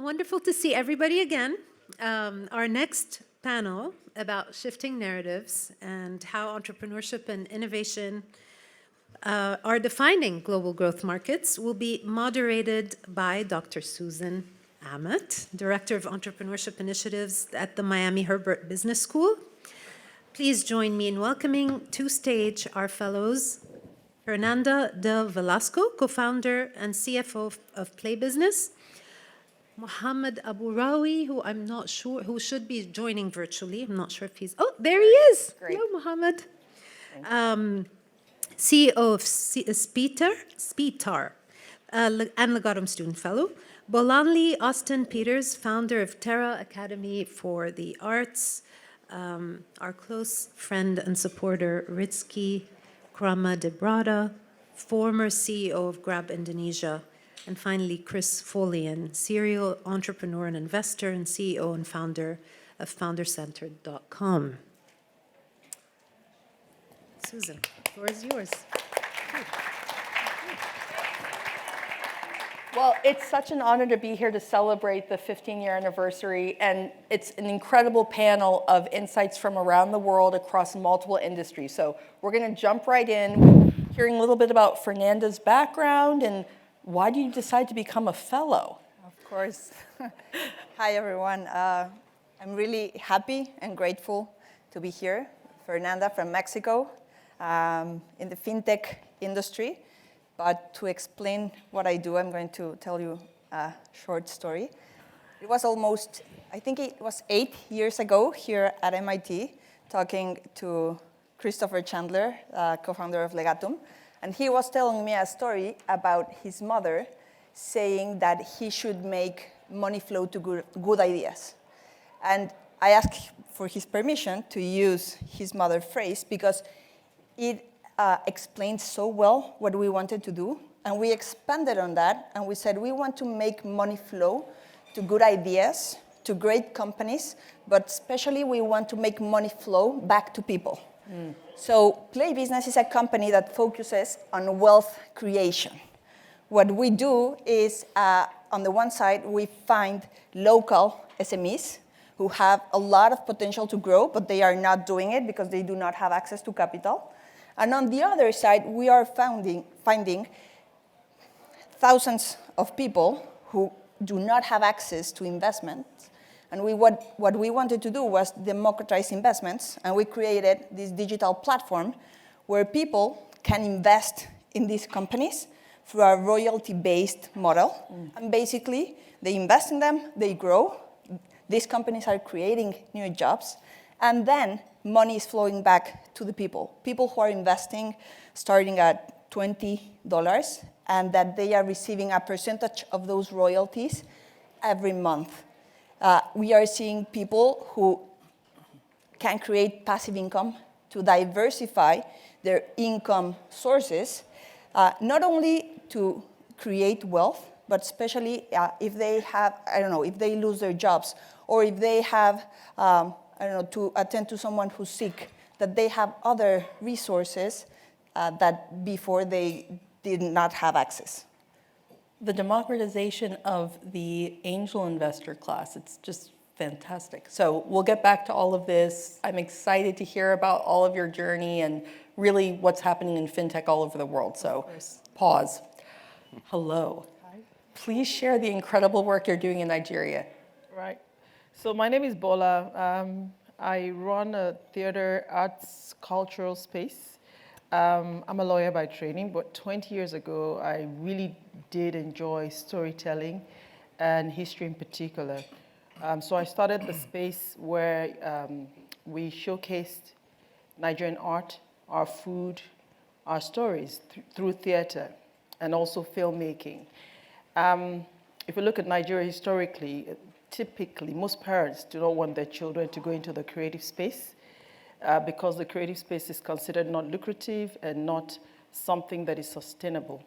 wonderful to see everybody again. Our next panel about shifting narratives and how entrepreneurship and innovation are defining global growth markets will be moderated by Dr. Susan Amet, Director of Entrepreneurship Initiatives at the Miami Herbert Business School. Please join me in welcoming to stage our fellows, Fernanda Del Velasco, co-founder and CFO of Play Business, Mohammed Abu Rawi, who I'm not sure, who should be joining virtually. I'm not sure if he's, oh, there he is. Great. Hello, Mohammed. CEO of Speetar, and Legatum Student Fellow. Bolanli Austin Peters, founder of Terra Academy for the Arts. Our close friend and supporter, Rizky Krama Debrada, former CEO of Grab Indonesia. And finally, Chris Folian, serial entrepreneur and investor and CEO and founder of foundercentered.com. Susan, the floor is yours. Well, it's such an honor to be here to celebrate the 15-year anniversary, and it's an incredible panel of insights from around the world across multiple industries. So we're going to jump right in, hearing a little bit about Fernanda's background and why did you decide to become a fellow? Of course. Hi, everyone. I'm really happy and grateful to be here. Fernanda from Mexico, in the fintech industry. But to explain what I do, I'm going to tell you a short story. It was almost, I think it was 8 years ago here at MIT, talking to Christopher Chandler, co-founder of Legatum. And he was telling me a story about his mother saying that he should make money flow to good ideas. And I asked for his permission to use his mother's phrase because it explains so well what we wanted to do. And we expanded on that, and we said we want to make money flow to good ideas, to great companies, but especially we want to make money flow back to people. So Play Business is a company that focuses on wealth creation. What we do is, on the one side, we find local SMEs who have a lot of potential to grow, but they are not doing it because they do not have access to capital. And on the other side, we are finding thousands of people who do not have access to investment. And what we wanted to do was democratize investments, and we created this digital platform where people can invest in these companies through a royalty-based model. And basically, they invest in them, they grow, these companies are creating new jobs, and then money is flowing back to the people who are investing starting at $20, and that they are receiving a percentage of those royalties every month. We are seeing people who can create passive income to diversify their income sources, not only to create wealth, but especially if they have, if they lose their jobs, or if they have, to attend to someone who's sick, that they have other resources that before they did not have access. The democratization of the angel investor class, it's just fantastic. So we'll get back to all of this. I'm excited to hear about all of your journey and really what's happening in fintech all over the world. So pause. Hello. Hi. Please share the incredible work you're doing in Nigeria. Right. So my name is Bola. I run a theater arts cultural space. I'm a lawyer by training, but 20 years ago, I really did enjoy storytelling and history in particular. So I started the space where we showcased Nigerian art, our food, our stories through theater and also filmmaking. If you look at Nigeria historically, typically most parents do not want their children to go into the creative space because the creative space is considered not lucrative and not something that is sustainable.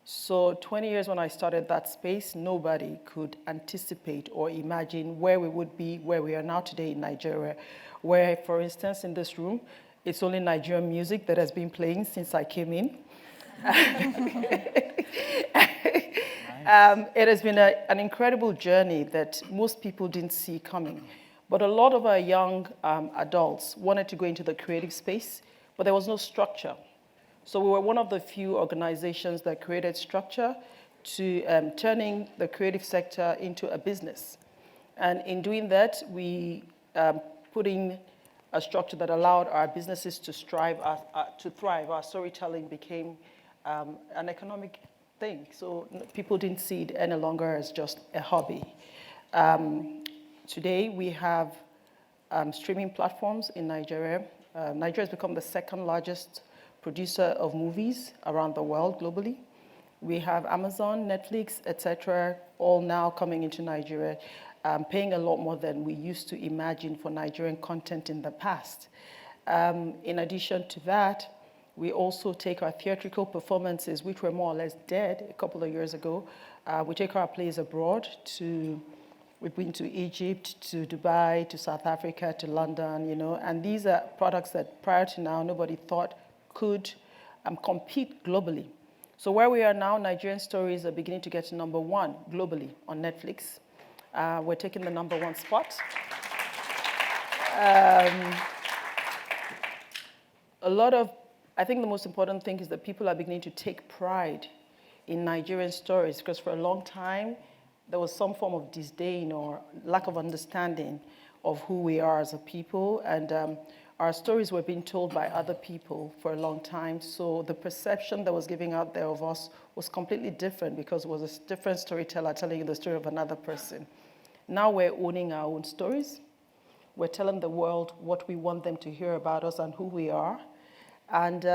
So 20 years when I started that space, nobody could anticipate or imagine where we would be, where we are now today in Nigeria, where, for instance, in this room, it's only Nigerian music that has been playing since I came in. It has been an incredible journey that most people didn't see coming. But a lot of our young adults wanted to go into the creative space, but there was no structure. So we were one of the few organizations that created structure to turning the creative sector into a business. And in doing that, we put in a structure that allowed our businesses to thrive. Our storytelling became an economic thing. So people didn't see it any longer as just a hobby. Today, we have streaming platforms in Nigeria. Nigeria has become the second largest producer of movies around the world globally. We have Amazon, Netflix, etc., all now coming into Nigeria, paying a lot more than we used to imagine for Nigerian content in the past. In addition to that, we also take our theatrical performances, which were more or less dead a couple of years ago. We take our plays abroad we've been to Egypt, to Dubai, to South Africa, to London, and these are products that prior to now nobody thought could compete globally. So where we are now, Nigerian stories are beginning to get to #1 globally on Netflix. We're taking the #1 spot. I think the most important thing is that people are beginning to take pride in Nigerian stories, because for a long time, there was some form of disdain or lack of understanding of who we are as a people. And our stories were being told by other people for a long time. So the perception that was given out there of us was completely different, because it was a different storyteller telling you the story of another person. Now we're owning our own stories. We're telling the world what we want them to hear about us and who we are. And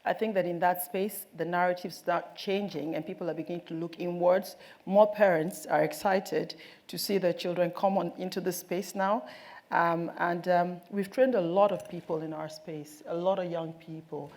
I think that in that space, the narratives start changing and people are beginning to look inwards. More parents are excited to see their children come on into the space now. We've trained a lot of people in our space, a lot of young people.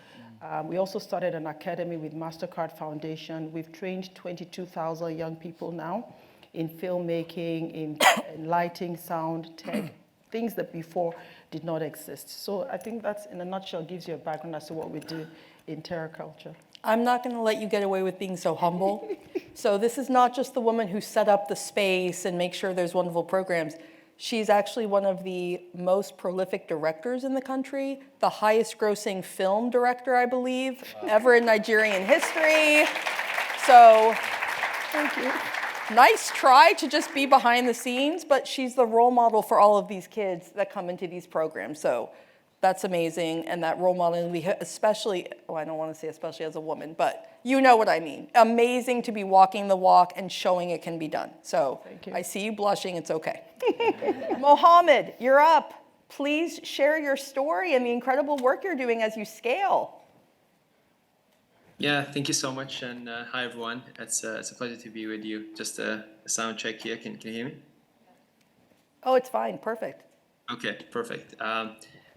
We also started an academy with MasterCard Foundation. We've trained 22,000 young people now in filmmaking, in lighting, sound, tech, things that before did not exist. So I think that's, in a nutshell, gives you a background as to what we do in TerraCulture. I'm not going to let you get away with being so humble. So this is not just the woman who set up the space and makes sure there's wonderful programs. She's actually one of the most prolific directors in the country, the highest grossing film director, I believe, ever in Nigerian history. So Thank you. nice try to just be behind the scenes, but she's the role model for all of these kids that come into these programs. So that's amazing. And that role model, we especially, I don't want to say especially as a woman, but you know what I mean. Amazing to be walking the walk and showing it can be done. So Thank you. I see you blushing, it's okay. Mohammed, you're up. Please share your story and the incredible work you're doing as you scale. Yeah, thank you so much, and hi everyone. It's a pleasure to be with you. Just a sound check here. Can you hear me? Oh, it's fine. Perfect. Okay, perfect.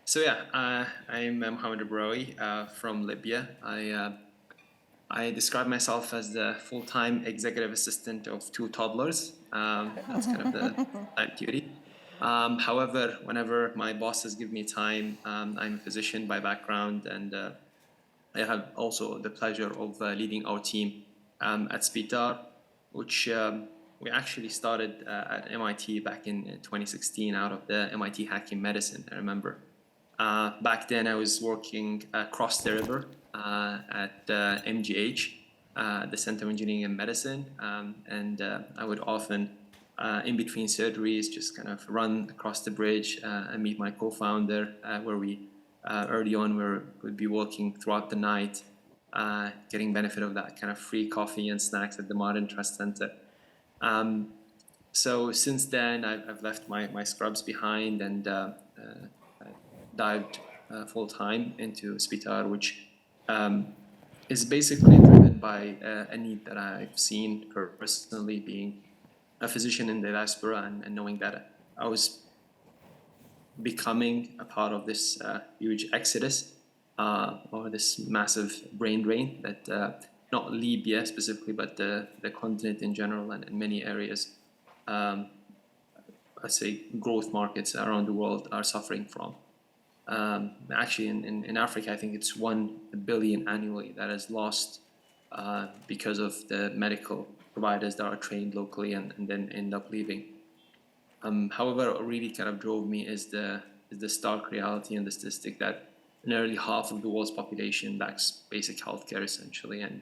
So yeah, I'm Mohammed Abrawi from Libya. I describe myself as the full-time executive assistant of 2 toddlers. That's kind of the type duty. However, whenever my bosses give me time, I'm a physician by background, and I have also the pleasure of leading our team at Spitar, which we actually started at MIT back in 2016 out of the MIT Hacking Medicine, I remember. Back then I was working across the river at MGH, the Center of Engineering and Medicine, and I would often, in between surgeries, just kind of run across the bridge and meet my co-founder, where we early on we'd be working throughout the night, getting benefit of that kind of free coffee and snacks at the Modern Trust Center. So since then, I've left my scrubs behind and dived full-time into Spitar, which is basically driven by a need that I've seen personally, being a physician in the diaspora and knowing that I was becoming a part of this huge exodus or this massive brain drain that not Libya specifically, but the continent in general and in many areas, let's say growth markets around the world are suffering from. Actually, in Africa, I think it's 1 billion annually that is lost because of the medical providers that are trained locally and then end up leaving. However, what really kind of drove me is the stark reality and the statistic that nearly half of the world's population lacks basic healthcare, essentially, and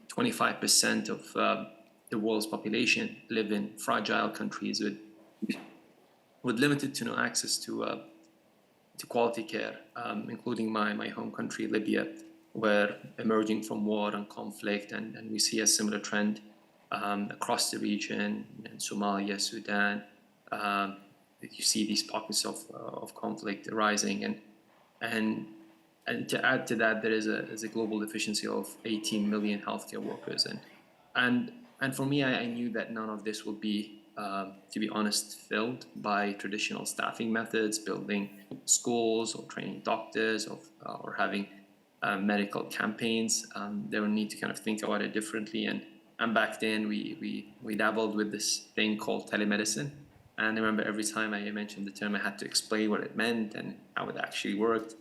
25% of the world's population live in fragile countries with limited to no access to quality care, including my home country, Libya, where emerging from war and conflict, and we see a similar trend across the region, in Somalia, Sudan. You see these pockets of conflict arising, and to add to that, there is a global deficiency of 18 million healthcare workers, and for me, I knew that none of this would be, to be honest, filled by traditional staffing methods, building schools or training doctors or having medical campaigns. They would need to kind of think about it differently, and back then we dabbled with this thing called telemedicine. And I remember every time I mentioned the term, I had to explain what it meant and how it actually worked.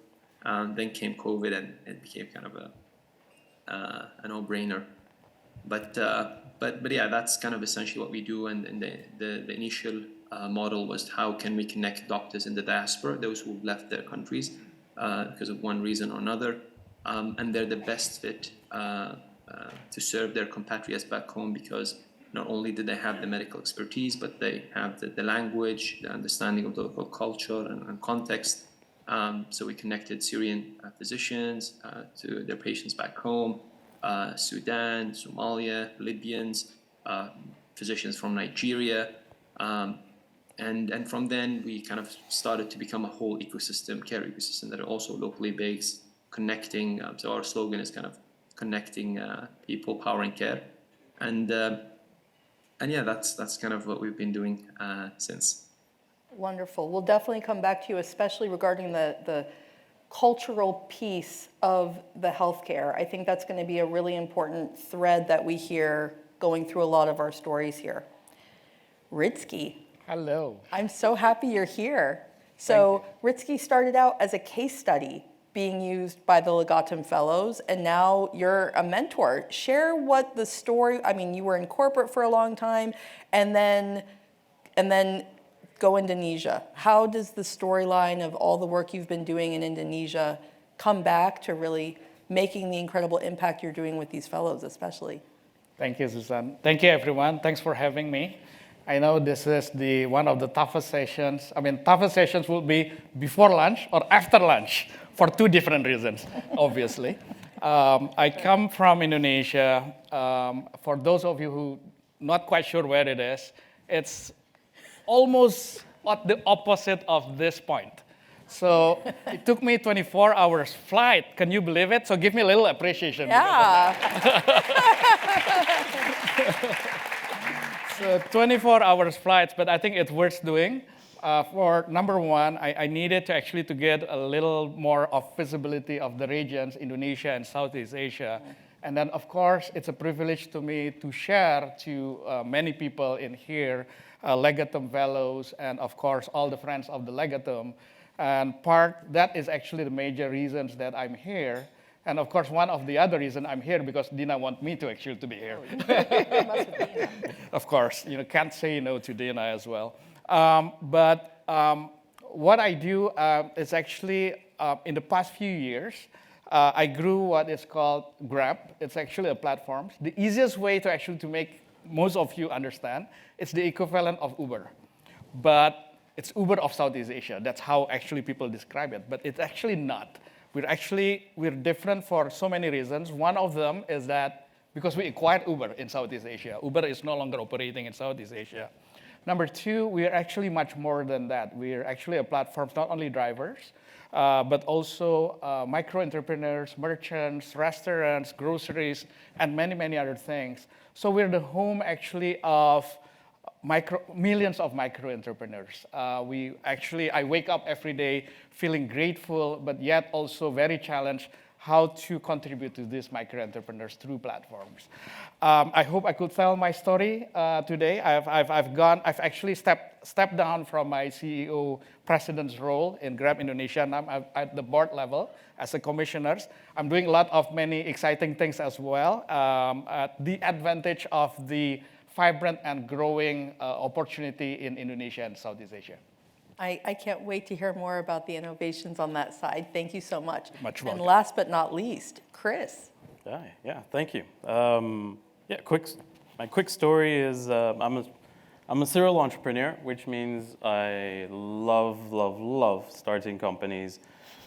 Then came COVID, and it became kind of a no-brainer. But yeah, that's kind of essentially what we do. And the initial model was, how can we connect doctors in the diaspora, those who've left their countries because of one reason or another, and they're the best fit to serve their compatriots back home, because not only did they have the medical expertise, but they have the language, the understanding of the local culture and context. So we connected Syrian physicians to their patients back home, Sudan, Somalia, Libyans, physicians from Nigeria. And from then, we kind of started to become a whole ecosystem, care ecosystem, that are also locally based, connecting. So our slogan is kind of connecting people, powering care. And yeah, that's kind of what we've been doing since. Wonderful. We'll definitely come back to you, especially regarding the cultural piece of the healthcare. I think that's going to be a really important thread that we hear going through a lot of our stories here. Ritzky. Hello. I'm so happy you're here. So Ritzky started out as a case study being used by the Legatum Fellows, and now you're a mentor. Share what the story, I mean, you were in corporate for a long time, and then go Indonesia. How does the storyline of all the work you've been doing in Indonesia come back to really making the incredible impact you're doing with these fellows, especially? Thank you, Susan. Thank you, everyone. Thanks for having me. I know this is one of the toughest sessions. I mean, toughest sessions will be before lunch or after lunch for two different reasons, obviously. I come from Indonesia. For those of you who not quite sure where it is, it's almost at the opposite of this point. So it took me 24 hours flight. Can you believe it? So give me a little appreciation. Yeah. So 24 hours flights, but I think it's worth doing. For number one, I needed to get a little more of visibility of the regions, Indonesia and Southeast Asia. And then, of course, it's a privilege to me to share to many people in here, Legatum Fellows, and of course, all the friends of the Legatum. And that is actually the major reasons that I'm here. And of course, one of the other reasons I'm here because Dina wants me to be here. Of course, can't say no to Dina as well. But what I do is actually, in the past few years, I grew what is called Grab. It's actually a platform. The easiest way to make most of you understand, it's the equivalent of Uber. But it's Uber of Southeast Asia. That's how actually people describe it. But it's actually not. We're different for so many reasons. One of them is that because we acquired Uber in Southeast Asia. Uber is no longer operating in Southeast Asia. Number two, we are actually much more than that. We are actually a platform, not only drivers, but also micro-entrepreneurs, merchants, restaurants, groceries, and many, many other things. So we're the home actually of millions of micro-entrepreneurs. I wake up every day feeling grateful, but yet also very challenged. how to contribute to these micro-entrepreneurs through platforms. I hope I could tell my story today. I've actually stepped down from my CEO president's role in Grab Indonesia, and I'm at the board level as a commissioner. I'm doing a lot of many exciting things as well. The advantage of the vibrant and growing opportunity in Indonesia and Southeast Asia. I can't wait to hear more about the innovations on that side. Thank you so much. Much And welcome. last but not least, Chris. Yeah, thank you. My quick story is I'm a serial entrepreneur, which means I love starting companies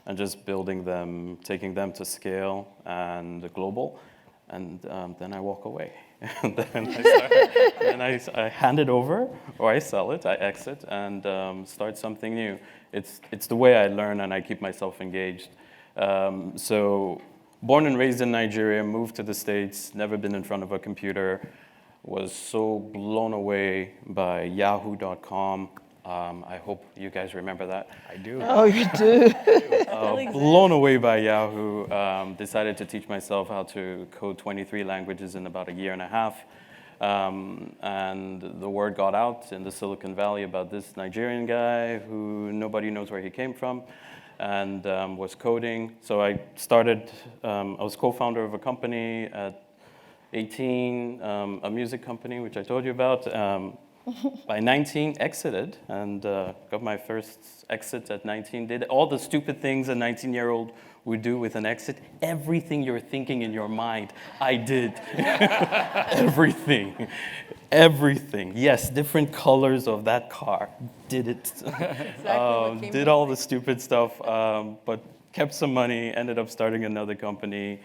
and just building them, taking them to scale and global, and then I walk away. And then I hand it over, or I sell it, I exit, and start something new. It's the way I learn, and I keep myself engaged. So, born and raised in Nigeria, moved to the States, never been in front of a computer, was so blown away by yahoo.com. I hope you guys remember that. I do. Oh, you do? Blown away by Yahoo. Decided to teach myself how to code 23 languages in about a year and a half. And the word got out in the Silicon Valley about this Nigerian guy who nobody knows where he came from, and was coding. So I started, I was co-founder of a company at 18, a music company, which I told you about. By 19, exited, and got my first exit at 19. Did all the stupid things a 19-year-old would do with an exit. Everything you're thinking in your mind, I did. Everything. Yes, different colors of that car. Did it. Did all the stupid stuff, but kept some money, ended up starting another company.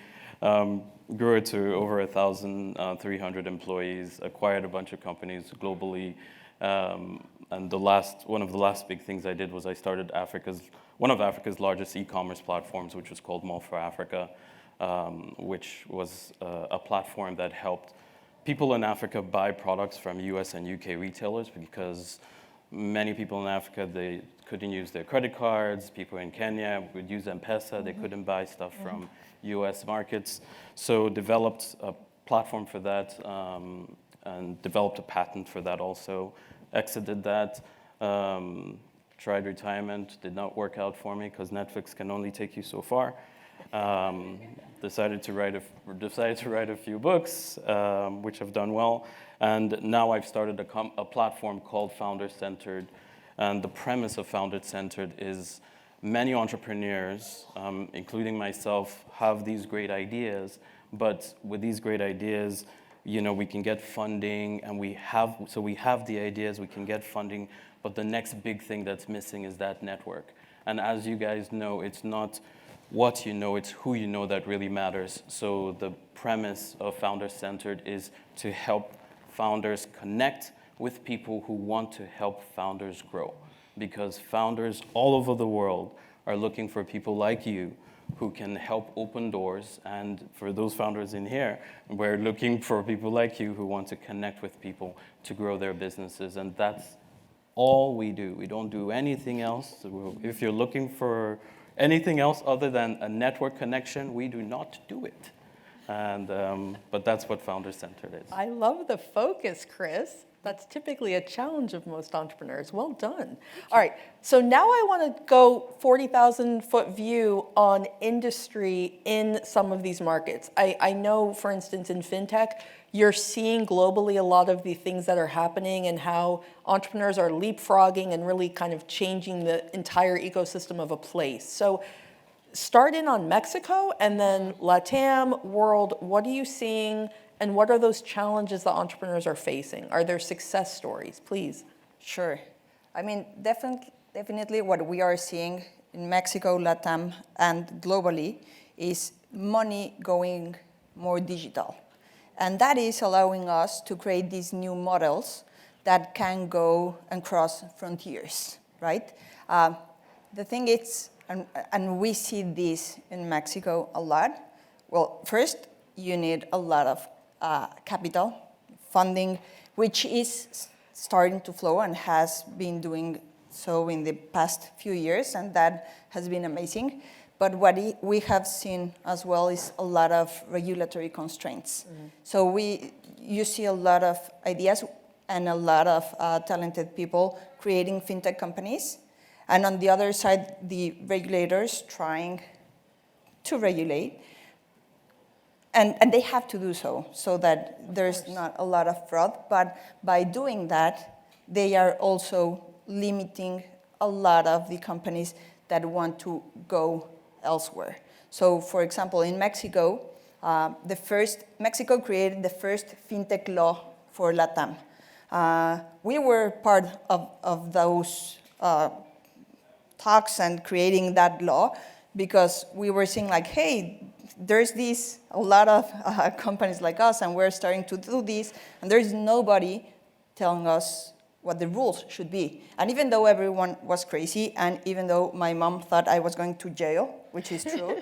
Grew it to over 1,300 employees, acquired a bunch of companies globally, and one of the last big things I did was I started one of Africa's largest e-commerce platforms, which was called Mall for Africa, which was a platform that helped people in Africa buy products from US and UK retailers, because many people in Africa, they couldn't use their credit cards. People in Kenya would use M-Pesa. They couldn't buy stuff from US markets. So developed a platform for that, and developed a patent for that also. Exited that, tried retirement, did not work out for me because Netflix can only take you so far. Decided to write a few books, which have done well. And now I've started a platform called Founder Centered. And the premise of Founder Centered is many entrepreneurs, including myself, have these great ideas, but with these great ideas, we can get funding, and we have the ideas, we can get funding, but the next big thing that's missing is that network. And as you guys know, it's not what you know, it's who you know that really matters. So the premise of Founder Centered is to help founders connect with people who want to help founders grow. Because founders all over the world are looking for people like you who can help open doors. And for those founders in here, we're looking for people like you who want to connect with people to grow their businesses. And that's all we do. We don't do anything else. If you're looking for anything else other than a network connection, we do not do it. And but that's what Founder Centered is. I love the focus, Chris. That's typically a challenge of most entrepreneurs. Well done. All right, so now I want to go 40,000-foot view on industry in some of these markets. I know, for instance, in fintech, you're seeing globally a lot of the things that are happening and how entrepreneurs are leapfrogging and really kind of changing the entire ecosystem of a place. So start in on Mexico and then LATAM, world, what are you seeing? And what are those challenges that entrepreneurs are facing? Are there success stories? Please. Sure. I mean, definitely what we are seeing in Mexico, LATAM, and globally is money going more digital. And that is allowing us to create these new models that can go and cross frontiers, right? The thing is, and we see this in Mexico a lot, well, first, you need a lot of capital, funding, which is starting to flow and has been doing so in the past few years, and that has been amazing. But what we have seen as well is a lot of regulatory constraints. So you see a lot of ideas and a lot of talented people creating fintech companies. And on the other side, the regulators trying to regulate. And they have to do so that there's not a lot of fraud. But by doing that, they are also limiting a lot of the companies that want to go elsewhere. So for example, in Mexico, Mexico created the first fintech law for LATAM. We were part of those talks and creating that law because we were seeing like, hey, there's a lot of companies like us and we're starting to do this and there's nobody telling us what the rules should be. And even though everyone was crazy and even though my mom thought I was going to jail, which is true,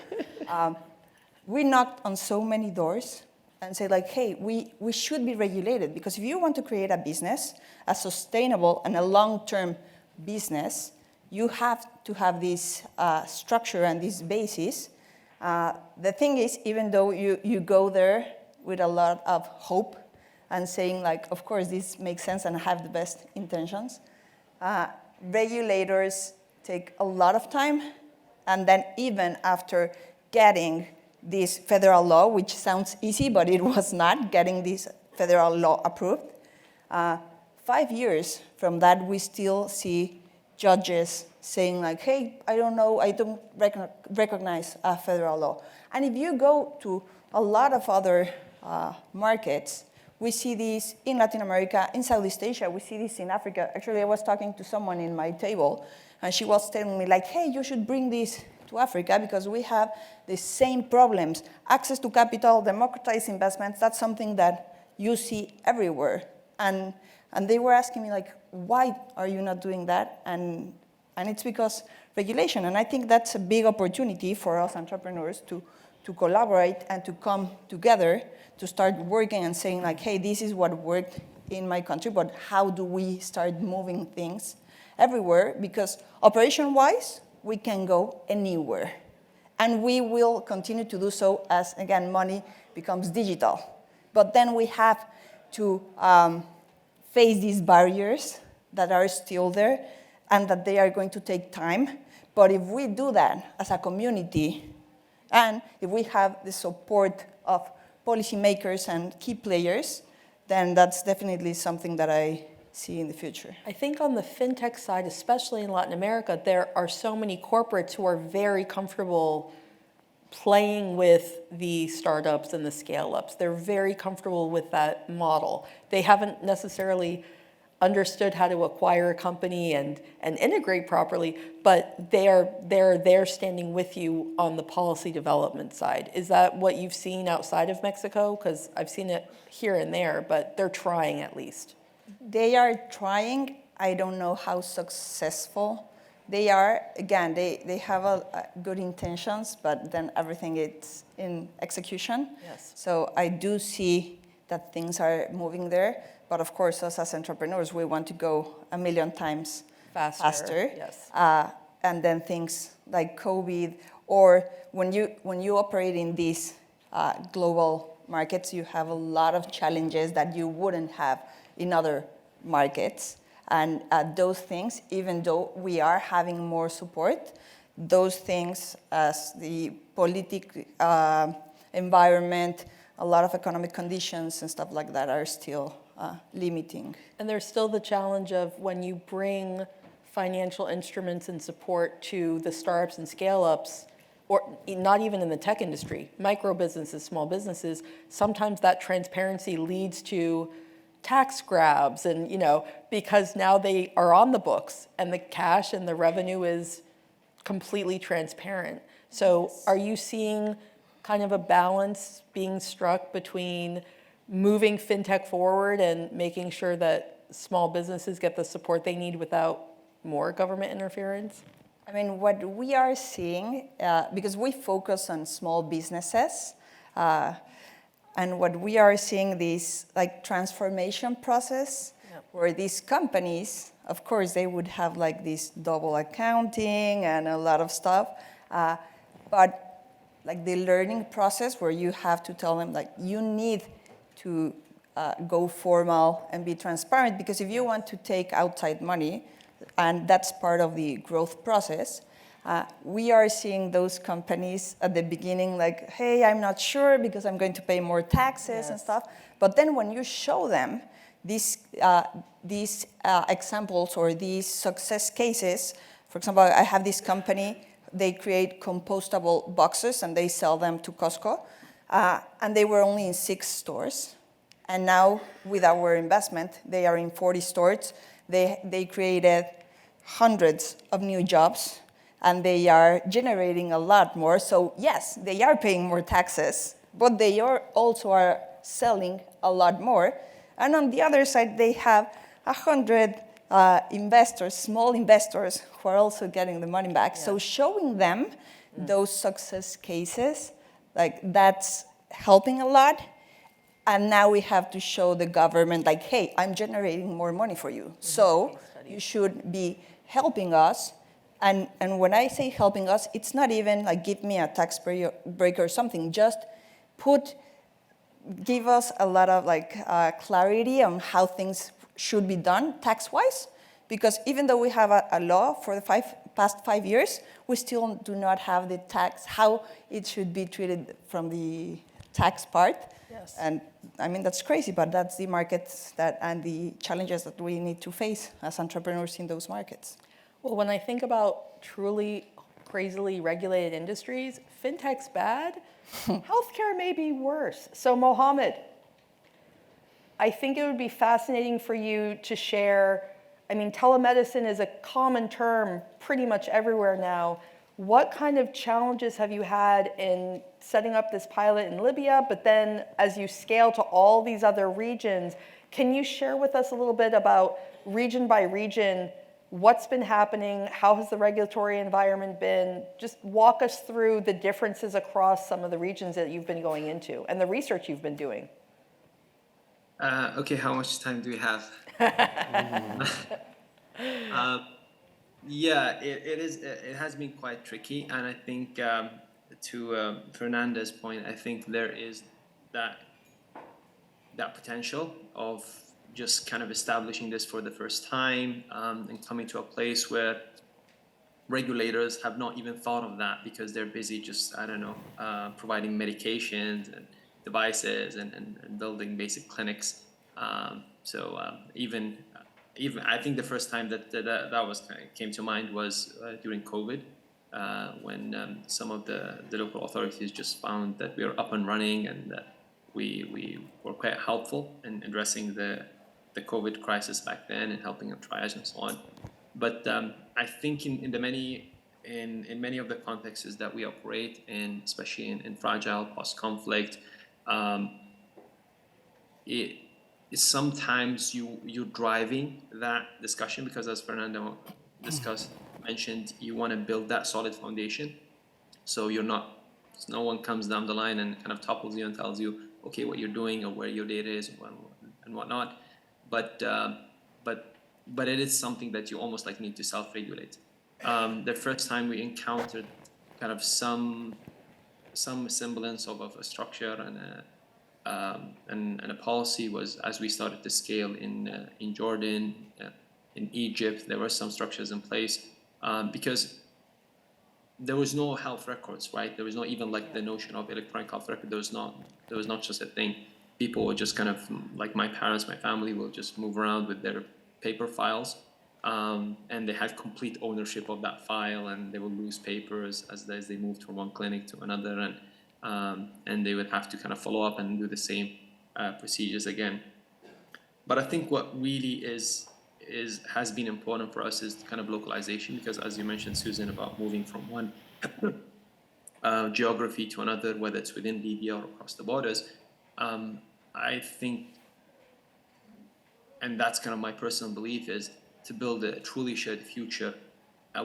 we knocked on so many doors and said like, hey, we should be regulated because if you want to create a business, a sustainable and a long-term business, you have to have this structure and this basis. The thing is, even though you go there with a lot of hope and saying like, of course, this makes sense and have the best intentions, regulators take a lot of time. And then even after getting this federal law, which sounds easy, but it was not, getting this federal law approved, 5 years from that, we still see judges saying like, hey, I don't know, I don't recognize a federal law. And if you go to a lot of other markets, we see this in Latin America, in Southeast Asia, we see this in Africa. Actually, I was talking to someone in my table, and she was telling me like, hey, you should bring this to Africa because we have the same problems. Access to capital, democratized investments, that's something that you see everywhere. And they were asking me like, why are you not doing that? And it's because regulation. And I think that's a big opportunity for us entrepreneurs to collaborate and to come together to start working and saying like, hey, this is what worked in my country, but how do we start moving things everywhere? Because operation-wise, we can go anywhere. And we will continue to do so as, again, money becomes digital. But then we have to face these barriers that are still there and that they are going to take time. But if we do that as a community, and if we have the support of policymakers and key players, then that's definitely something that I see in the future. I think on the fintech side, especially in Latin America, there are so many corporates who are very comfortable playing with the startups and the scale-ups. They're very comfortable with that model. They haven't necessarily understood how to acquire a company and integrate properly, but they're there standing with you on the policy development side. Is that what you've seen outside of Mexico? Because I've seen it here and there, but they're trying at least. They are trying. I don't know how successful they are. Again, they have a good intentions, but then everything is in execution. Yes. So I do see that things are moving there. But of course, us as entrepreneurs, we want to go a million times faster. Yes. And then things like COVID, or when you operate in these global markets, you have a lot of challenges that you wouldn't have in other markets. And those things, even though we are having more support, those things as the political environment, a lot of economic conditions and stuff like that are still limiting. And there's still the challenge of when you bring financial instruments and support to the startups and scale-ups, or not even in the tech industry, micro businesses, small businesses, sometimes that transparency leads to tax grabs and, because now they are on the books and the cash and the revenue is completely transparent. So are you seeing kind of a balance being struck between moving fintech forward and making sure that small businesses get the support they need without more government interference? I mean, what we are seeing, because we focus on small businesses, and what we are seeing this like transformation process, where these companies, of course, they would have like this double accounting and a lot of stuff. but like the learning process where you have to tell them like you need to go formal and be transparent, because if you want to take outside money, and that's part of the growth process, we are seeing those companies at the beginning like, hey, I'm not sure because I'm going to pay more taxes and stuff. But then when you show them these examples or these success cases, for example, I have this company, they create compostable boxes and they sell them to Costco. And they were only in 6 stores. And now with our investment, they are in 40 stores. They created hundreds of new jobs, and they are generating a lot more. So yes, they are paying more taxes, but they are also selling a lot more. And on the other side, they have 100 investors, small investors, who are also getting the money back. Yeah. So showing them those success cases, like that's helping a lot. And now we have to show the government, like, hey, I'm generating more money for you. So you should be helping us. And when I say helping us, it's not even like give me a tax break or something. Just give us a lot of like clarity on how things should be done tax-wise. Because even though we have a law for the past 5 years, we still do not have the tax, how it should be treated from the tax part. Yes. And I mean, that's crazy, but that's the markets and the challenges that we need to face as entrepreneurs in those markets. Well, when I think about truly crazily regulated industries, fintech's bad, healthcare may be worse. So Mohammed, I think it would be fascinating for you to share, I mean, telemedicine is a common term pretty much everywhere now. What kind of challenges have you had in setting up this pilot in Libya, but then as you scale to all these other regions, can you share with us a little bit about region by region, what's been happening, how has the regulatory environment been? Just walk us through the differences across some of the regions that you've been going into and the research you've been doing. Okay, how much time do we have? Yeah, it has been quite tricky, and I think to Fernanda's point, I think there is that potential of just kind of establishing this for the first time and coming to a place where regulators have not even thought of that because they're busy just, I don't know, providing medications and devices and building basic clinics. Even I think the first time that was came to mind was during COVID, when some of the local authorities just found that we were up and running and that we were quite helpful in addressing the COVID crisis back then and helping them triage and so on. But I think in many of the contexts that we operate in, especially in fragile post-conflict, sometimes you're driving that discussion because, as Fernando mentioned, you want to build that solid foundation. So no one comes down the line and kind of topples you and tells you, okay, what you're doing or where your data is and whatnot. But it is something that you almost like need to self-regulate. The first time we encountered kind of some semblance of a structure and a policy was as we started to scale in Jordan, in Egypt. There were some structures in place because there was no health records, right? There was not even like the notion of electronic health record. There was not just a thing. People would just kind of, like my parents, my family will just move around with their paper files, and they had complete ownership of that file, and they would lose papers as they moved from one clinic to another, and they would have to kind of follow up and do the same procedures again. But I think what really has been important for us is kind of localization, because as you mentioned, Susan, about moving from one geography to another, whether it's within Libya or across the borders. I think, and that's kind of my personal belief, is to build a truly shared future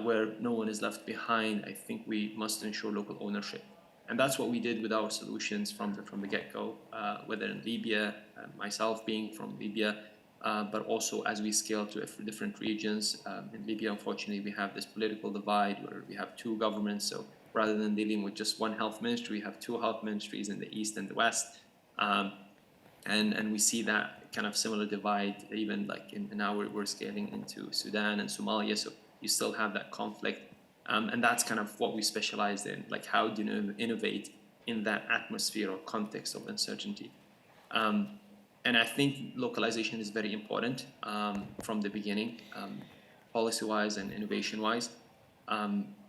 where no one is left behind. I think we must ensure local ownership. And that's what we did with our solutions from the get-go, whether in Libya, myself being from Libya, but also as we scale to different regions. In Libya, unfortunately, we have this political divide where we have two governments, so rather than dealing with just one health ministry. We have two health ministries in the East and the West. And we see that kind of similar divide, even like now we're scaling into Sudan and Somalia, so you still have that conflict. And that's kind of what we specialized in, like how do you innovate in that atmosphere or context of uncertainty. And I think localization is very important from the beginning, policy-wise and innovation-wise,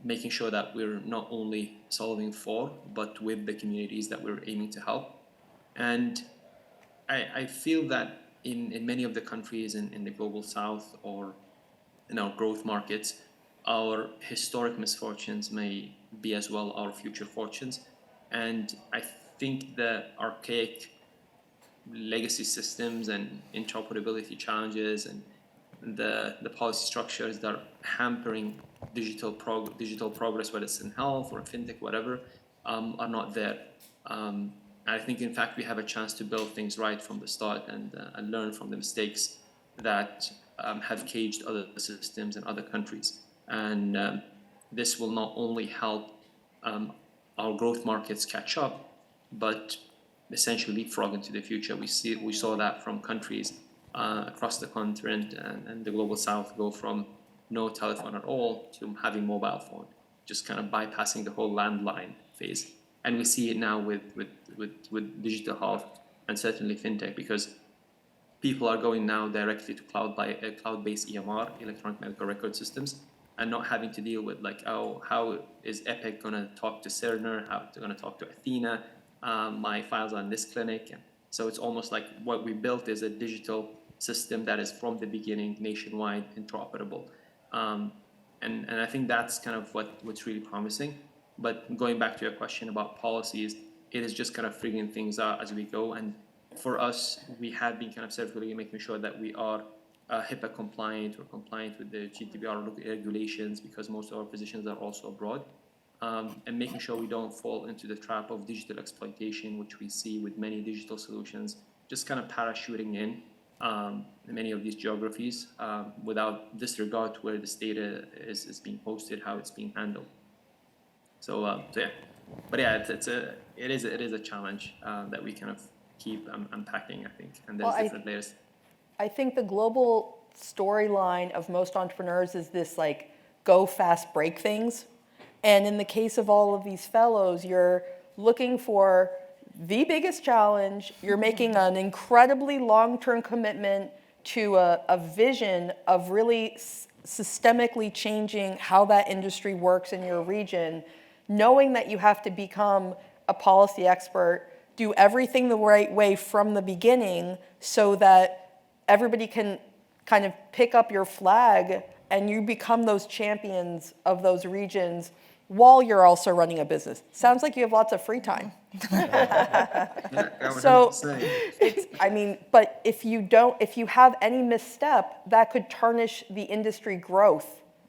making sure that we're not only solving for, but with the communities that we're aiming to help. And I feel that in many of the countries in the global south or in our growth markets, our historic misfortunes may be as well our future fortunes. And I think the archaic legacy systems and interoperability challenges and the policy structures that are hampering digital progress, whether it's in health or fintech, whatever, are not there. I think, in fact, we have a chance to build things right from the start and learn from the mistakes that have caged other systems in other countries. And this will not only help our growth markets catch up, but essentially leapfrog into the future. We saw that from countries across the continent and the global south go from no telephone at all to having mobile phone, just kind of bypassing the whole landline phase. And we see it now with digital health and certainly fintech, because people are going now directly to cloud-based EMR, electronic medical record systems, and not having to deal with like, oh, how is Epic going to talk to Cerner? How they're going to talk to Athena? My files are in this clinic. And so it's almost like what we built is a digital system that is from the beginning nationwide interoperable. And I think that's kind of what's really promising. But going back to your question about policies, it is just kind of figuring things out as we go. And for us, we have been kind of self-regulating, making sure that we are HIPAA compliant or compliant with the GDPR regulations, because most of our physicians are also abroad. And making sure we don't fall into the trap of digital exploitation, which we see with many digital solutions, just kind of parachuting in many of these geographies without disregard to where this data is being hosted, how it's being handled. So yeah, but yeah, it is a challenge that we kind of keep unpacking, I think, and there's different layers. I think the global storyline of most entrepreneurs is this like go fast, break things. And in the case of all of these fellows, you're looking for the biggest challenge. You're making an incredibly long-term commitment to a vision of really systemically changing how that industry works in your region, knowing that you have to become a policy expert, do everything the right way from the beginning so that everybody can kind of pick up your flag and you become those champions of those regions while you're also running a business. Sounds like you have lots of free time. So, but if you have any misstep, that could tarnish the industry growth.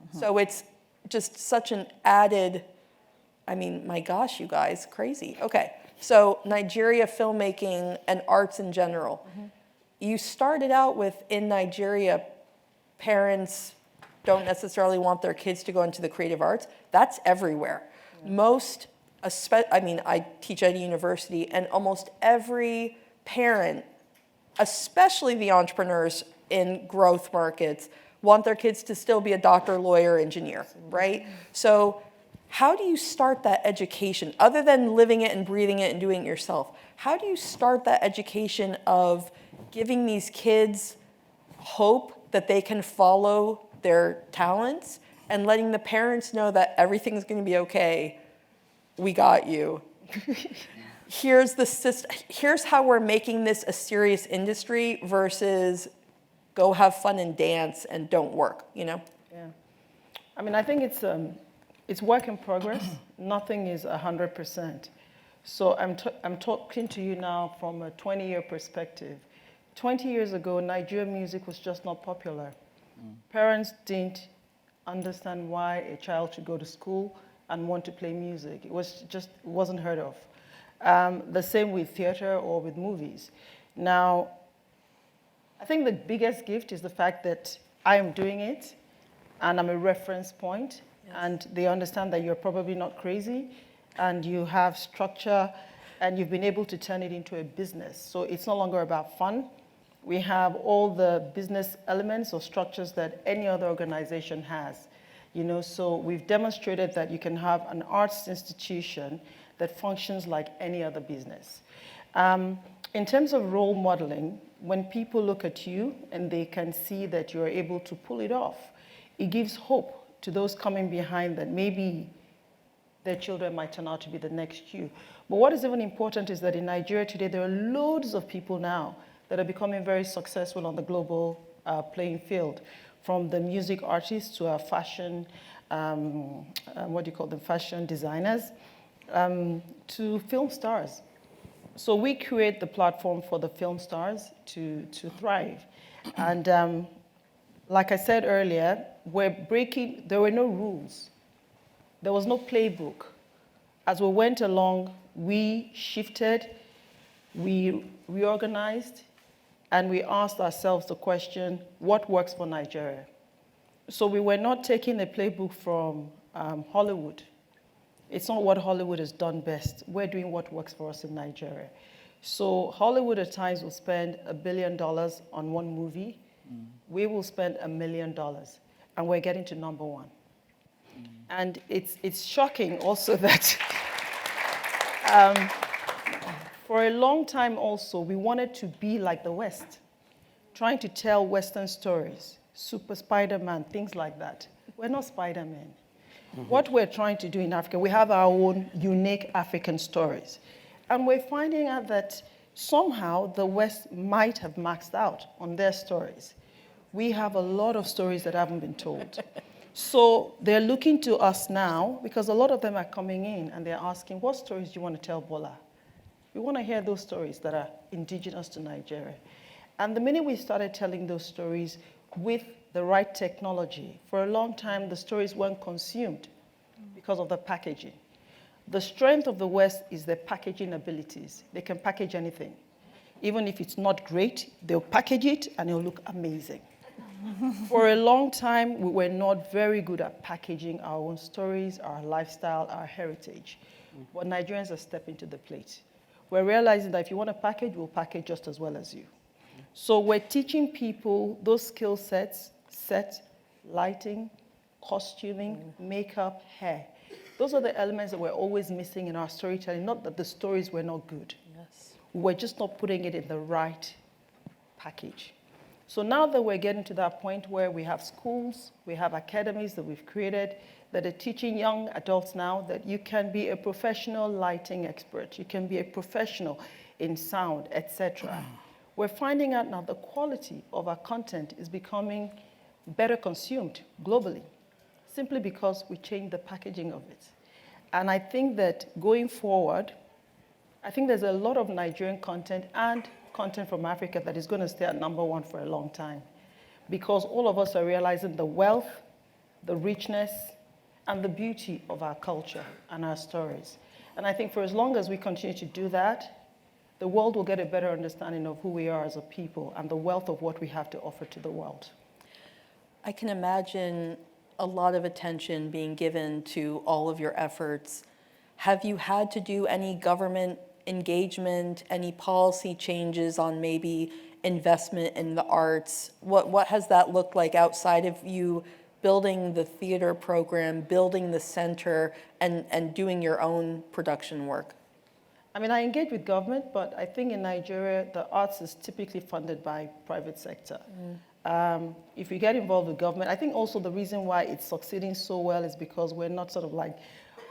Mm-hmm. So it's just such an added, my gosh, you guys, crazy. Okay, so Nigeria filmmaking and arts in general. Mm-hmm. You started out with, in Nigeria, parents don't necessarily want their kids to go into the creative arts. That's everywhere. Yeah. I teach at a university, and almost every parent, especially the entrepreneurs in growth markets, want their kids to still be a doctor, lawyer, engineer, right? So how do you start that education, other than living it and breathing it and doing it yourself? How do you start that education of giving these kids hope that they can follow their talents and letting the parents know that everything's going to be okay? We got you. Here's the system. Here's how we're making this a serious industry versus go have fun and dance and don't work, Yeah. I think it's work in progress. Nothing is 100%. So I'm talking to you now from a 20-year perspective. 20 years ago, Nigerian music was just not popular. Parents didn't understand why a child should go to school and want to play music. It wasn't heard of. The same with theater or with movies. Now, I think the biggest gift is the fact that I am doing it and I'm a reference point. and they understand that you're probably not crazy, and you have structure, and you've been able to turn it into a business. So it's no longer about fun. We have all the business elements or structures that any other organization has. So we've demonstrated that you can have an arts institution that functions like any other business. In terms of role modeling, when people look at you and they can see that you're able to pull it off, it gives hope to those coming behind that maybe their children might turn out to be the next you. But what is even important is that in Nigeria today, there are loads of people now that are becoming very successful on the global playing field, from the music artists to our fashion, fashion designers, to film stars. So we create the platform for the film stars to thrive. And like I said earlier, there were no rules. There was no playbook. As we went along, we shifted, we reorganized, and we asked ourselves the question, what works for Nigeria? So we were not taking a playbook from Hollywood. It's not what Hollywood has done best. We're doing what works for us in Nigeria. So Hollywood at times will spend $1 billion on one movie. We will spend $1 million, and we're getting to number one. And it's shocking also that for a long time also, we wanted to be like the West, trying to tell Western stories, Super Spider-Man, things like that. We're not Spider-Man. What we're trying to do in Africa, we have our own unique African stories. And we're finding out that somehow the West might have maxed out on their stories. We have a lot of stories that haven't been told. So they're looking to us now, because a lot of them are coming in and they're asking, what stories do you want to tell, Bola? We want to hear those stories that are indigenous to Nigeria. And the minute we started telling those stories with the right technology, for a long time, the stories weren't consumed because of the packaging. The strength of the West is their packaging abilities. They can package anything. Even if it's not great, they'll package it and it'll look amazing. For a long time, we were not very good at packaging our own stories, our lifestyle, our heritage. But Nigerians are stepping to the plate. We're realizing that if you want to package, we'll package just as well as you. So we're teaching people those skill sets, lighting, costuming, makeup, hair. Those are the elements that we're always missing in our storytelling, not that the stories were not good. Yes. We're just not putting it in the right package. So now that we're getting to that point where we have schools, we have academies that we've created that are teaching young adults now that you can be a professional lighting expert, you can be a professional in sound, etc. We're finding out now the quality of our content is becoming better consumed globally, simply because we changed the packaging of it. And I think that going forward, I think there's a lot of Nigerian content and content from Africa that is going to stay at number one for a long time, because all of us are realizing the wealth, the richness, and the beauty of our culture and our stories. And I think for as long as we continue to do that, the world will get a better understanding of who we are as a people and the wealth of what we have to offer to the world. I can imagine a lot of attention being given to all of your efforts. Have you had to do any government engagement, any policy changes on maybe investment in the arts? What has that looked like outside of you building the theater program, building the center, and doing your own production work? I mean, I engage with government, but I think in Nigeria, the arts is typically funded by private sector. If you get involved with government, I think also the reason why it's succeeding so well is because we're not sort of like,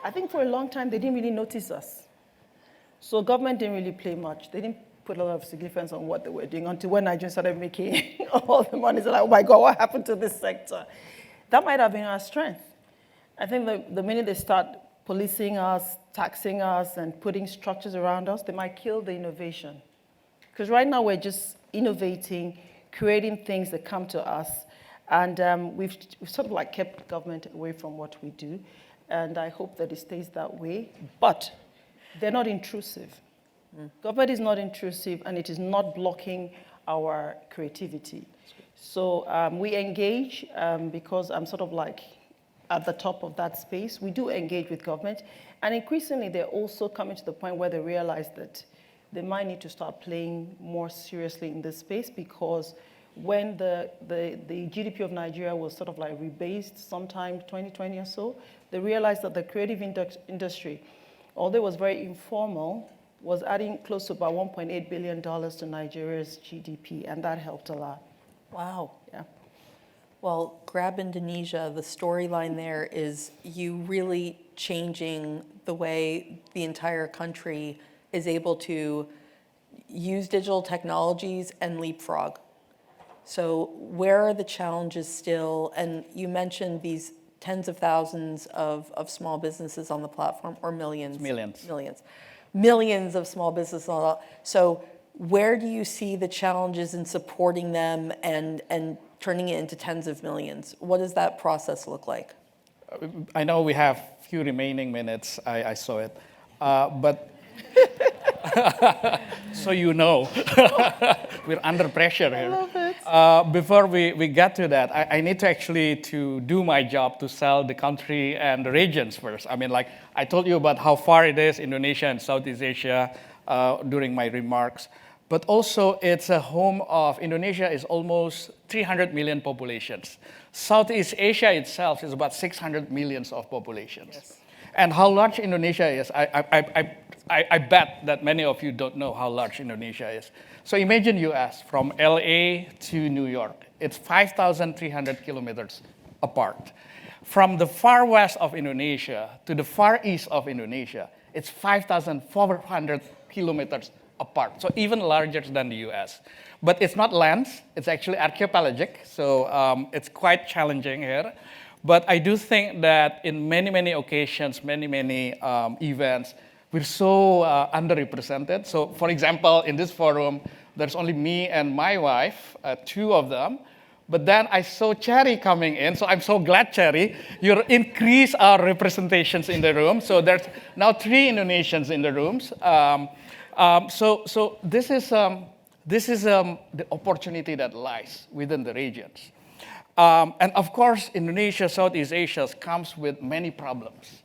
I think for a long time, they didn't really notice us. So government didn't really play much. They didn't put a lot of significance on what they were doing until when Nigerians started making all the money. So like, oh my God, what happened to this sector? That might have been our strength. I think the minute they start policing us, taxing us, and putting structures around us, they might kill the innovation. Because right now we're just innovating, creating things that come to us, and we've sort of like kept government away from what we do, and I hope that it stays that way. But they're not intrusive. Government is not intrusive, and it is not blocking our creativity. So we engage because I'm sort of like at the top of that space. We do engage with government, and increasingly they're also coming to the point where they realize that they might need to start playing more seriously in this space, because when the GDP of Nigeria was sort of like rebased sometime 2020 or so, they realized that the creative industry, although it was very informal, was adding close to about $1.8 billion to Nigeria's GDP, and that helped a lot. Wow. Yeah. Well, Grab Indonesia, the storyline there is you really changing the way the entire country is able to use digital technologies and leapfrog. So where are the challenges still? And you mentioned these tens of thousands of small businesses on the platform, or millions? Millions. Millions of small businesses on the, so where do you see the challenges in supporting them and turning it into tens of millions? What does that process look like? I know we have few remaining minutes. I saw it, but so you know, we're under pressure here. I love it. Before we get to that, I need to actually to do my job to sell the country and the regions first. I mean, like I told you about how far it is, Indonesia and Southeast Asia, during my remarks. But also, it's a home of, Indonesia is almost 300 million populations. Southeast Asia itself is about 600 millions of populations. Yes. And how large Indonesia is, I bet that many of you don't know how large Indonesia is. So imagine US from LA to New York. It's 5,300 kilometers apart. From the far west of Indonesia to the far east of Indonesia, it's 5,400 kilometers apart, so even larger than the US. But it's not lands, it's actually archipelagic, so it's quite challenging here. But I do think that in many occasions, many events, we're so underrepresented. So for example, in this forum, there's only me and my wife, two of them. But then I saw Cherry coming in, so I'm so glad, Cherry. You increase our representations in the room. So there's now 3 Indonesians in the rooms. So this is the opportunity that lies within the regions. And of course, Indonesia, Southeast Asia comes with many problems.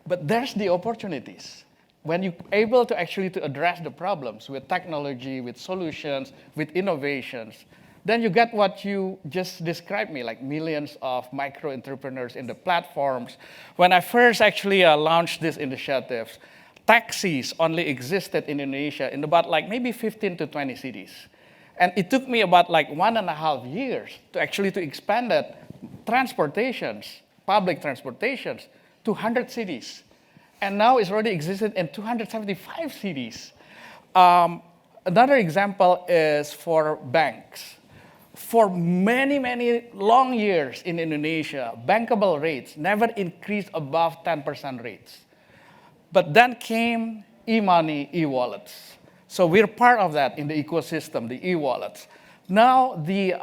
But there's the opportunities. When you're able to actually to address the problems with technology, with solutions, with innovations, then you get what you just described me, like millions of micro entrepreneurs in the platforms. When I first actually launched these initiatives, taxis only existed in Indonesia in about like maybe 15 to 20 cities. And it took me about like 1.5 years to actually to expand that transportations, public transportations, to 100 cities. And now it's already existed in 275 cities. Another example is for banks. For many long years in Indonesia, bankable rates never increased above 10% rates. But then came e-money, e-wallets. So we're part of that in the ecosystem, the e-wallets. Now the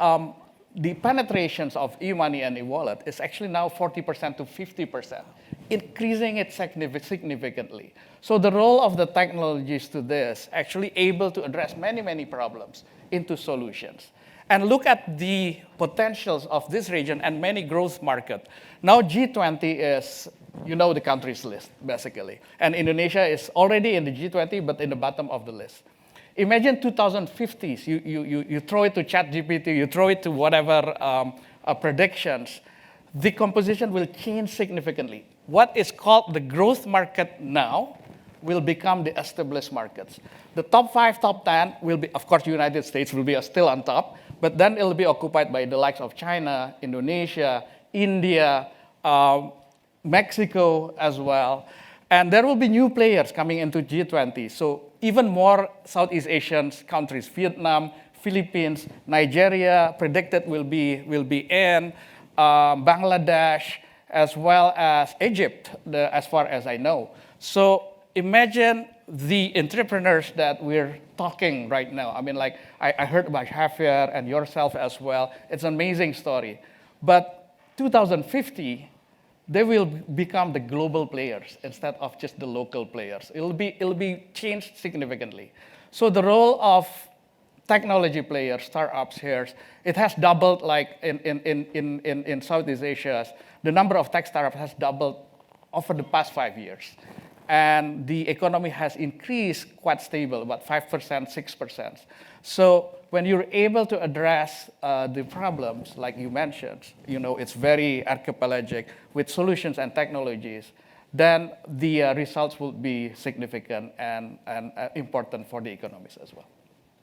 penetrations of e-money and e-wallet is actually now 40% to 50%, increasing it significantly. So the role of the technologies to this actually able to address many problems into solutions. And look at the potentials of this region and many growth markets. Now G20 is, you know, the countries list, basically. And Indonesia is already in the G20, but in the bottom of the list. Imagine 2050s, you throw it to ChatGPT, you throw it to whatever predictions, the composition will change significantly. What is called the growth market now will become the established markets. The top 5, top 10 will be, of course, United States will be still on top, but then it'll be occupied by the likes of China, Indonesia, India, Mexico as well. And there will be new players coming into G20. So even more Southeast Asian countries, Vietnam, Philippines, Nigeria predicted will be in, Bangladesh, as well as Egypt, as far as I know. So imagine the entrepreneurs that we're talking right now. I mean, like, I heard about Javier and yourself as well. It's an amazing story. But 2050, they will become the global players instead of just the local players. It'll be changed significantly. So the role of technology players, startups here, it has doubled, like in Southeast Asia, the number of tech startups has doubled over the past 5 years. And the economy has increased quite stable, about 5%, 6%. So when you're able to address the problems, like you mentioned, it's very archipelagic with solutions and technologies, then the results will be significant and important for the economies as well.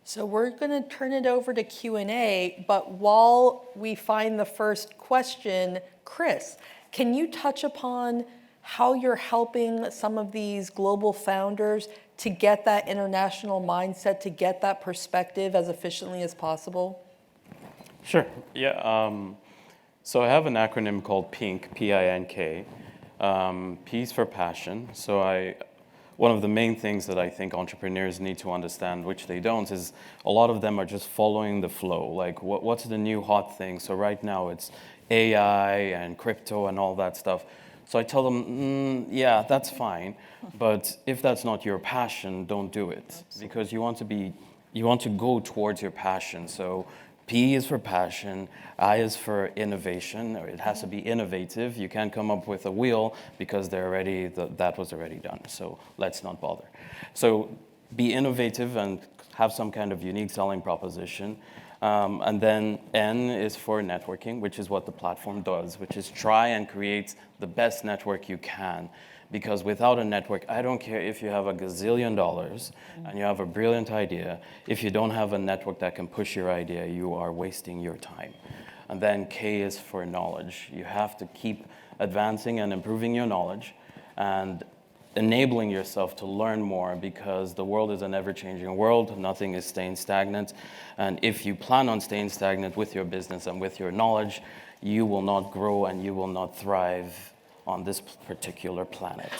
So we're going to turn it over to Q&A, but while we find the first question, Chris, can you touch upon how you're helping some of these global founders to get that international mindset, to get that perspective as efficiently as possible? Sure. Yeah. So I have an acronym called PINK, P-I-N-K. P is for passion. So one of the main things that I think entrepreneurs need to understand, which they don't, is a lot of them are just following the flow. Like, what's the new hot thing? So right now it's AI and crypto and all that stuff. So I tell them, yeah, that's fine, but if that's not your passion, don't do it. Because you want to go towards your passion. So P is for passion, I is for innovation, or it has to be innovative. You can't come up with a wheel because that was already done. So let's not bother. So be innovative and have some kind of unique selling proposition. And then N is for networking, which is what the platform does, which is try and create the best network you can. Because without a network, I don't care if you have $1 gazillion and you have a brilliant idea. If you don't have a network that can push your idea, you are wasting your time. And then K is for knowledge. You have to keep advancing and improving your knowledge and enabling yourself to learn more, because the world is an ever-changing world. Nothing is staying stagnant. And if you plan on staying stagnant with your business and with your knowledge, you will not grow and you will not thrive on this particular planet.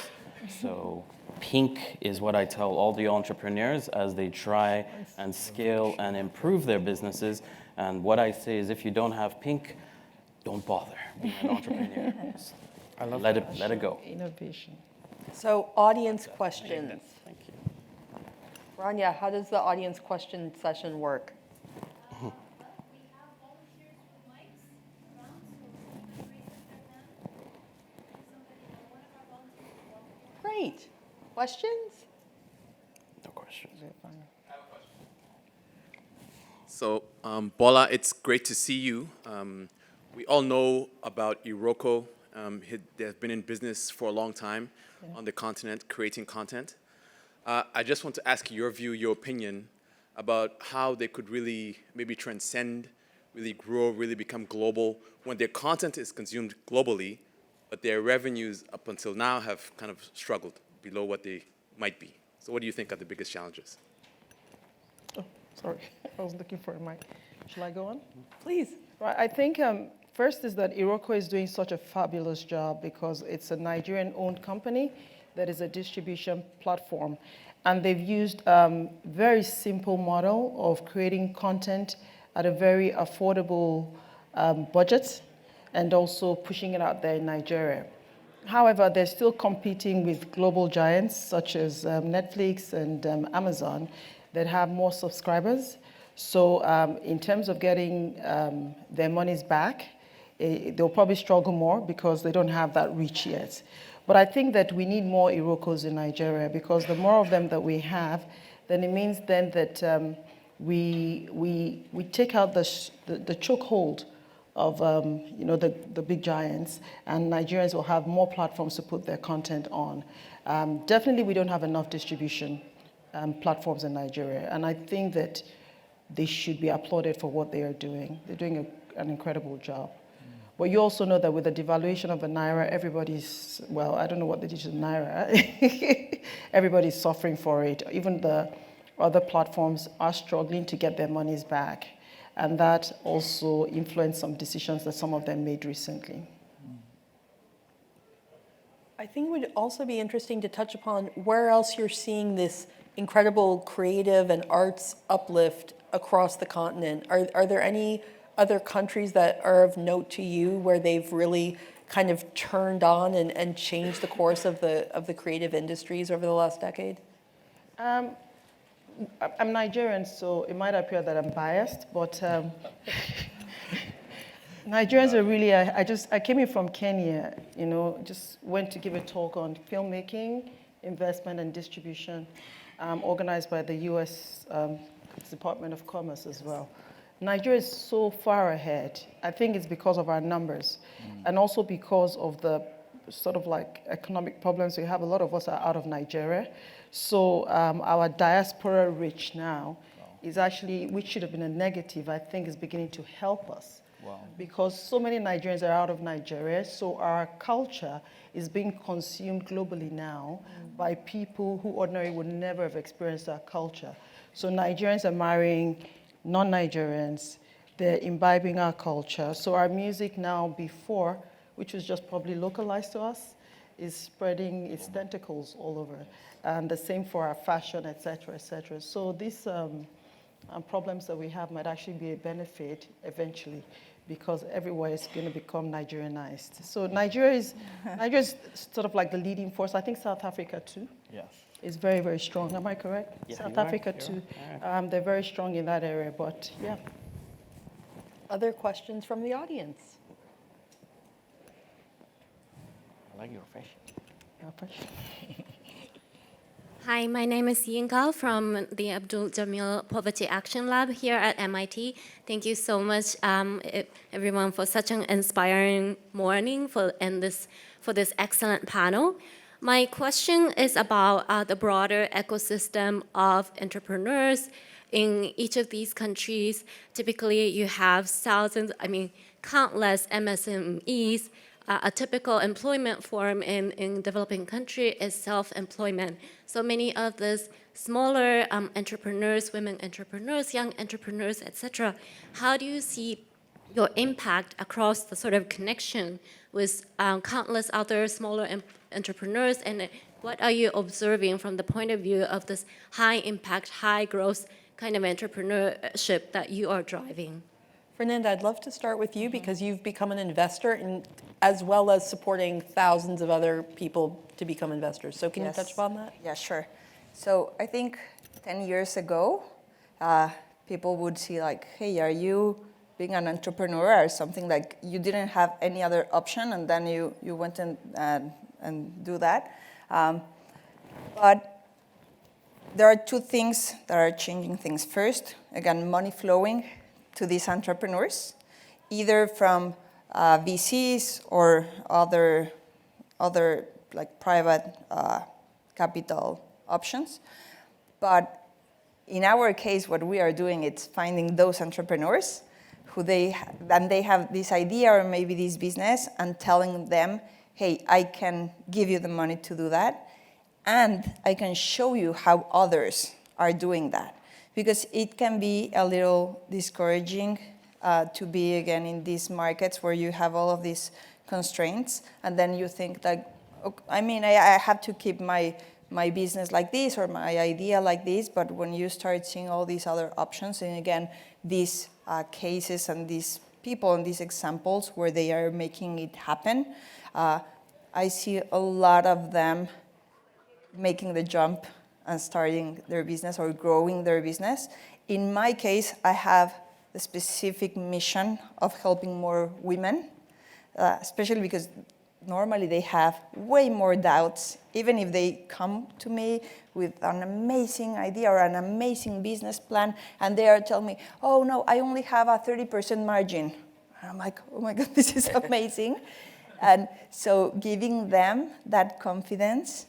So pink is what I tell all the entrepreneurs as they try and scale and improve their businesses. And what I say is, if you don't have pink, don't bother being an entrepreneur. I love let it go. Innovation. So audience questions. Thank you. Rania, how does the audience question session work? Great. Questions? No questions. So, Bola, it's great to see you. We all know about Iroko. They've been in business for a long time on the continent, creating content. I just want to ask your view, your opinion about how they could really maybe transcend, really grow, really become global when their content is consumed globally, but their revenues up until now have kind of struggled below what they might be. So what do you think are the biggest challenges? Oh, sorry. I was looking for a mic. Shall I go on? Please. Right. I think first is that Iroko is doing such a fabulous job because it's a Nigerian-owned company that is a distribution platform. And they've used a very simple model of creating content at a very affordable budget and also pushing it out there in Nigeria. However, they're still competing with global giants such as Netflix and Amazon that have more subscribers. So in terms of getting their monies back, they'll probably struggle more because they don't have that reach yet. But I think that we need more Irokos in Nigeria, because the more of them that we have, then it means then that we take out the chokehold of the big giants, and Nigerians will have more platforms to put their content on. Definitely, we don't have enough distribution platforms in Nigeria, and I think that they should be applauded for what they are doing. They're doing an incredible job. But you also know that with the devaluation of the Naira, everybody's, well, I don't know what they did to the Naira. Everybody's suffering for it. Even the other platforms are struggling to get their monies back. And that also influenced some decisions that some of them made recently. I think it would also be interesting to touch upon where else you're seeing this incredible creative and arts uplift across the continent. Are there any other countries that are of note to you where they've really kind of turned on and changed the course of the creative industries over the last decade? I'm Nigerian, so it might appear that I'm biased, but Nigerians are really, I came in from Kenya, just went to give a talk on filmmaking, investment and distribution, organized by the US Department of Commerce as well. Nigeria is so far ahead. I think it's because of our numbers and also because of the sort of like economic problems we have. A lot of us are out of Nigeria. So our diaspora reach now is actually, which should have been a negative, I think is beginning to help us. Wow. Because so many Nigerians are out of Nigeria, so our culture is being consumed globally now by people who ordinarily would never have experienced our culture. So Nigerians are marrying non-Nigerians, they're imbibing our culture. So our music now before, which was just probably localized to us, is spreading its tentacles all over. And the same for our fashion, et cetera, et cetera. So these problems that we have might actually be a benefit eventually because everywhere is going to become Nigerianized. So Nigeria is sort of like the leading force. I think South Africa too. Yes. Is very, very strong. Am I correct? Yeah, South Africa too. They're very strong in that area, but yeah. Other questions from the audience? I like your fashion. Your fashion. Hi, my name is Yinka from the Abdul Jamil Poverty Action Lab here at MIT. Thank you so much, everyone, for such an inspiring morning for this excellent panel. My question is about the broader ecosystem of entrepreneurs in each of these countries. Typically, you have countless MSMEs. A typical employment form in developing country is self-employment. So many of these smaller entrepreneurs, women entrepreneurs, young entrepreneurs, etc. How do you see your impact across the sort of connection with countless other smaller entrepreneurs, and what are you observing from the point of view of this high impact, high growth kind of entrepreneurship that you are driving? Fernanda, I'd love to start with you because you've become an investor in, as well as supporting thousands of other people to become investors. So can you touch upon that? Yeah, sure. So I think 10 years ago, people would see like, hey, are you being an entrepreneur or something like you didn't have any other option and then you went and do that. But there are two things that are changing things. First, again, money flowing to these entrepreneurs, either from VCs or other like private capital options. But in our case, what we are doing is finding those entrepreneurs who they have this idea or maybe this business and telling them, hey, I can give you the money to do that, and I can show you how others are doing that. Because it can be a little discouraging to be, again, in these markets where you have all of these constraints, and then you think like, okay, I have to keep my business like this or my idea like this, but when you start seeing all these other options, and again, these cases and these people and these examples where they are making it happen, I see a lot of them making the jump and starting their business or growing their business. In my case, I have the specific mission of helping more women, especially because normally they have way more doubts, even if they come to me with an amazing idea or an amazing business plan, and they are telling me, oh no, I only have a 30% margin. And I'm like, oh my God, this is amazing. And so giving them that confidence,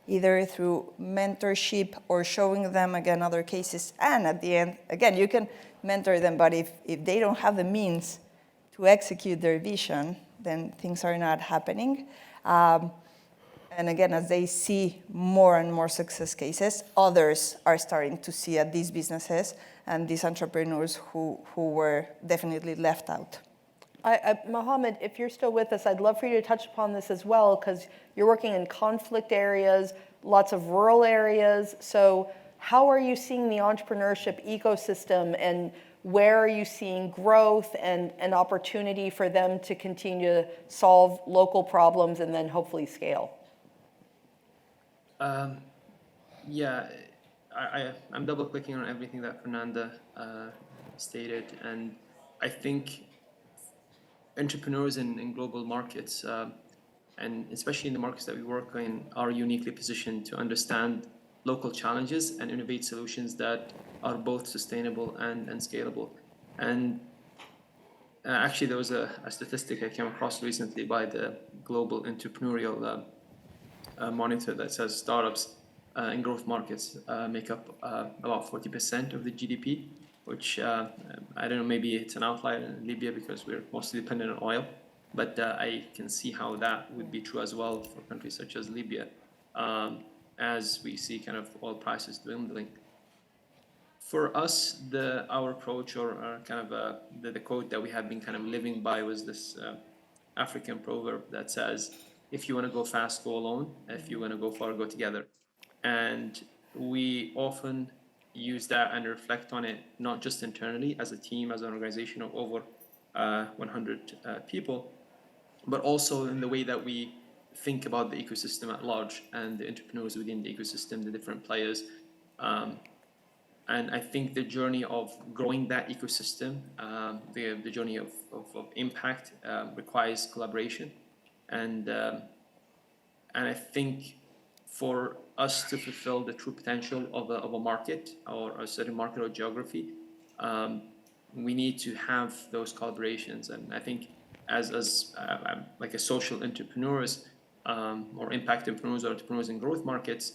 either through mentorship or showing them, again, other cases. And at the end, again, you can mentor them, but if they don't have the means to execute their vision, then things are not happening. And again, as they see more and more success cases, others are starting to see at these businesses and these entrepreneurs who were definitely left out. Mohammed, if you're still with us, I'd love for you to touch upon this as well, because you're working in conflict areas, lots of rural areas. So how are you seeing the entrepreneurship ecosystem, and where are you seeing growth and opportunity for them to continue to solve local problems and then hopefully scale? I'm double clicking on everything that Fernanda stated, and I think entrepreneurs in global markets, and especially in the markets that we work in, are uniquely positioned to understand local challenges and innovate solutions that are both sustainable and scalable. And actually, there was a statistic I came across recently by the Global Entrepreneurial Monitor that says startups in growth markets make up about 40% of the GDP, which I don't know, maybe it's an outlier in Libya because we're mostly dependent on oil, but I can see how that would be true as well for countries such as Libya, as we see kind of oil prices dwindling. For us, our approach, or kind of the quote that we have been kind of living by, was this African proverb that says, if you want to go fast, go alone. If you want to go far, go together. And we often use that and reflect on it, not just internally as a team, as an organization of over 100 people, but also in the way that we think about the ecosystem at large and the entrepreneurs within the ecosystem, the different players. And I think the journey of growing that ecosystem, the journey of impact requires collaboration. And I think for us to fulfill the true potential of a market or a certain market or geography, we need to have those collaborations. And I think as like a social entrepreneurs or impact entrepreneurs or entrepreneurs in growth markets,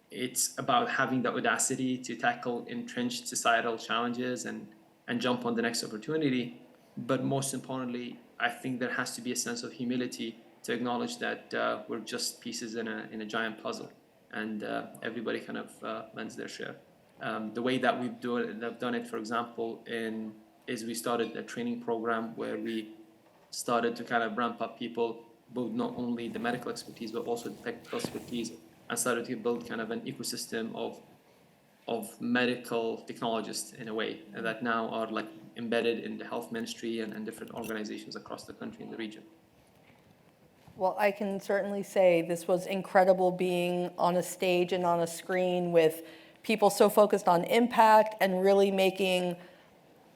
it's about having the audacity to tackle entrenched societal challenges and jump on the next opportunity. But most importantly, I think there has to be a sense of humility to acknowledge that we're just pieces in a giant puzzle, and everybody kind of lends their share. The way that we've done it, for example, is we started a training program where we started to kind of ramp up people, both not only the medical expertise but also the technical expertise, and started to build kind of an ecosystem of medical technologists in a way, and that now are like embedded in the health ministry and different organizations across the country and the region. Well, I can certainly say this was incredible being on a stage and on a screen with people so focused on impact and really making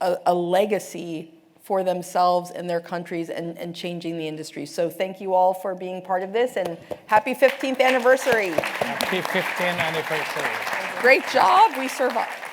a legacy for themselves and their countries and changing the industry. So thank you all for being part of this, and happy 15th anniversary. Happy 15th anniversary. Great job, we survived.